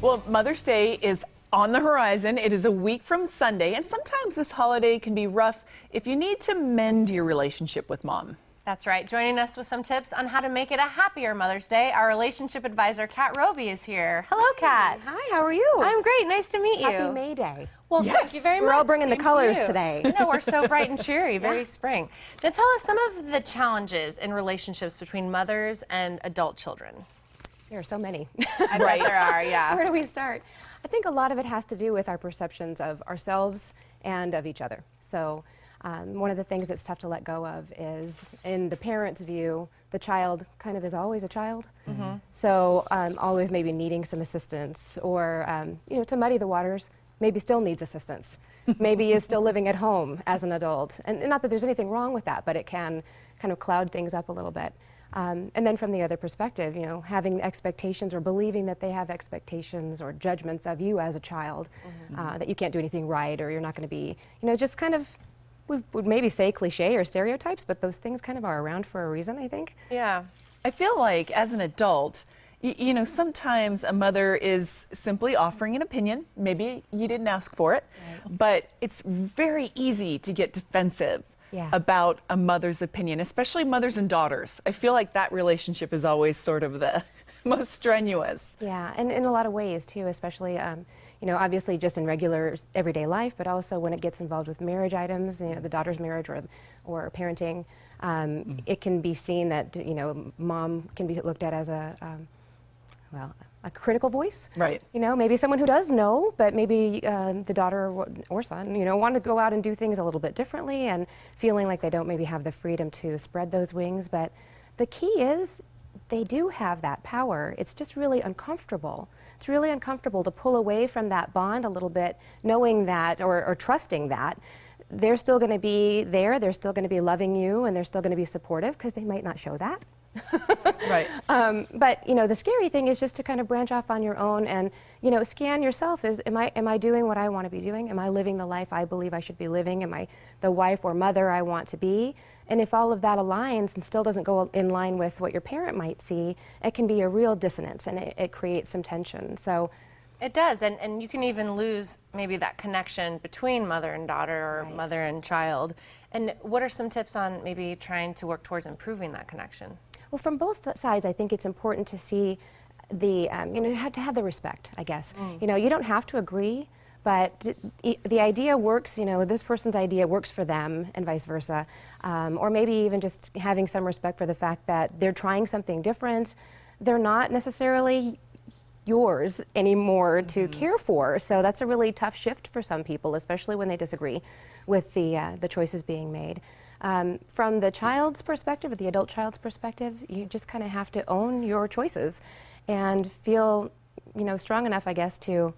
Well, Mother's Day is on the horizon. It is a week from Sunday, and sometimes this holiday can be rough if you need to mend your relationship with Mom. That's right. Joining us with some tips on how to make it a happier Mother's Day, our relationship advisor, Kat Roby, is here. Hello, Kat. Hi, how are you? I'm great. Nice to meet you. Happy May Day. Well, Yes. thank you very much. We're all bringing the Same colors to you. today. I know, we're so bright and cheery, very spring. Now, tell us some of the challenges in relationships between mothers and adult children. There are so many. I bet there are, yeah. Where do we start? I think a lot of it has to do with our perceptions of ourselves and of each other. So one of the things that's tough to let go of is, in the parent's view, the child kind of is always a child. So always maybe needing some assistance, or you know, to muddy the waters, maybe still needs assistance. Maybe is still living at home as an adult. And not that there's anything wrong with that, but it can kind of cloud things up a little bit. And then from the other perspective, you know, having expectations or believing that they have expectations or judgments of you as a child, that you can't do anything right, or you're not going to be, you know, just kind of, we would maybe say cliche or stereotypes, but those things kind of are around for a reason, I think. Yeah. I feel like as an adult, you know, sometimes a mother is simply offering an opinion. Maybe you didn't ask for it, but it's very easy to get defensive about a mother's opinion, especially mothers and daughters. I feel like that relationship is always sort of the most strenuous. Yeah, and in a lot of ways too, especially, you know, obviously just in regular everyday life, but also when it gets involved with marriage items, you know, the daughter's marriage or parenting, it can be seen that, you know, mom can be looked at as a, well, a critical voice. Right. You know, maybe someone who does know, but maybe the daughter or son, you know, want to go out and do things a little bit differently and feeling like they don't maybe have the freedom to spread those wings. But the key is they do have that power. It's just really uncomfortable. It's really uncomfortable to pull away from that bond a little bit, knowing that or trusting that they're still going to be there, they're still going to be loving you, and they're still going to be supportive, because they might not show that. Right. But you know, the scary thing is just to kind of branch off on your own and, you know, scan yourself. Am I doing what I want to be doing? Am I living the life I believe I should be living? Am I the wife or mother I want to be? And if all of that aligns and still doesn't go in line with what your parent might see, it can be a real dissonance, and it creates some tension. So It does, and you can even lose maybe that connection between mother and daughter, or mother and child. And what are some tips on maybe trying to work towards improving that connection? well, from both sides, I think it's important to see the, you know, you have to have the respect, I guess. You know, you don't have to agree, but the idea works, you know, this person's idea works for them and vice versa. Or maybe even just having some respect for the fact that they're trying something different. They're not necessarily yours anymore to care for. So that's a really tough shift for some people, especially when they disagree with the choices being made. From the child's perspective, or the adult child's perspective, you just kind of have to own your choices and feel, you know, strong enough, I guess, to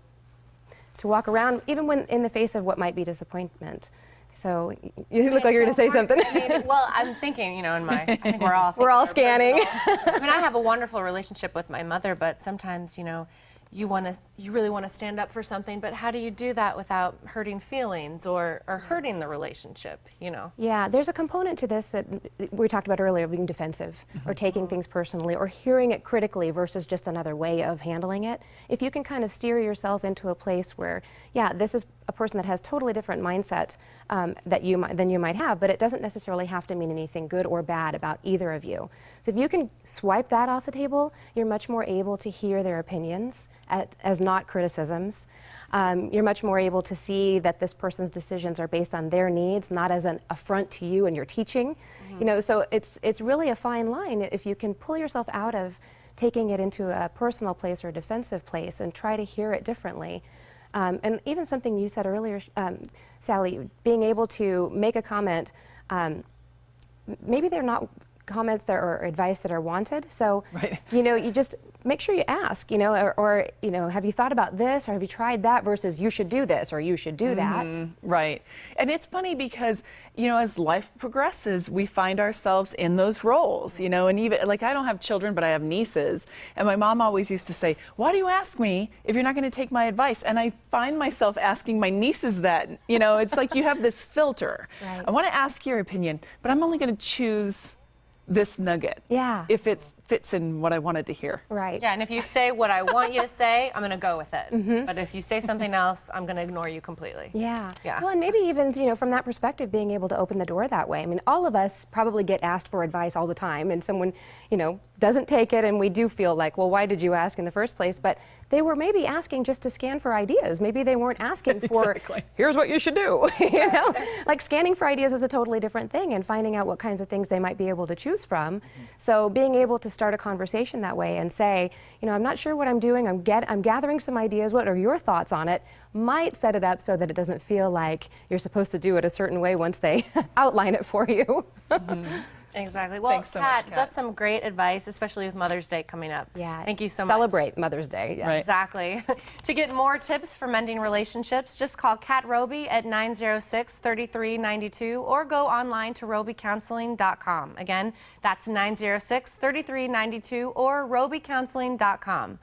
walk around, even when in the face of what might be disappointment. So you look like you're going to say something. I mean, well, I'm thinking, you know, I think we're all we're all scanning. I mean, I have a wonderful relationship with my mother, but sometimes, you know, you really want to stand up for something, but how do you do that without hurting feelings or hurting the relationship, you know? Yeah, there's a component to this that we talked about earlier, being defensive or taking things personally or hearing it critically versus just another way of handling it. If you can kind of steer yourself into a place where, yeah, this is a person that has totally different mindset than you might have, but it doesn't necessarily have to mean anything good or bad about either of you. So if you can swipe that off the table, you're much more able to hear their opinions as not criticisms. You're much more able to see that this person's decisions are based on their needs, not as an affront to you and your teaching. You know, so it's really a fine line if you can pull yourself out of taking it into a personal place or a defensive place and try to hear it differently. And even something you said earlier, Sally, being able to make a comment, maybe they're not comments that or advice that are wanted. So, you know, you just make sure you ask, you know, or, you know, have you thought about this, or have you tried that, versus you should do this or you should do that. Right. And it's funny because, you know, as life progresses, we find ourselves in those roles, you know, and even like I don't have children, but I have nieces. And my mom always used to say, why do you ask me if you're not going to take my advice? And I find myself asking my nieces that, you know, it's like you have this filter. I want to ask your opinion, but I'm only going to choose this nugget. Yeah. If it's fits in what I wanted to hear. Right. Yeah, and if you say what I want you to say, I'm going to go with it. But if you say something else, I'm going to ignore you completely. Yeah. Yeah. Well, and maybe even, from that perspective, being able to open the door that way. I mean, all of us probably get asked for advice all the time, and someone, doesn't take it, and we do feel like, well, why did you ask in the first place? But they were maybe asking just to scan for ideas. Maybe they weren't asking for, Exactly. here's what you should do. Like scanning for ideas is a totally different thing, and finding out what kinds of things they might be able to choose from. So being able to start a conversation that way and say, I'm not sure what I'm doing. I'm gathering some ideas. What are your thoughts on it? Might set it up so that it doesn't feel like you're supposed to do it a certain way once they outline it for you. Exactly. Well, Thanks so much, Kat, Kat. that's some great advice, especially with Mother's Day coming up. Yeah. Thank you so much. Celebrate Mother's Day. Yes. Right. Exactly. To get more tips for mending relationships, just call Kat Roby at 906-3392 or go online to robycounseling.com. Again, that's 906-3392 or robycounseling.com.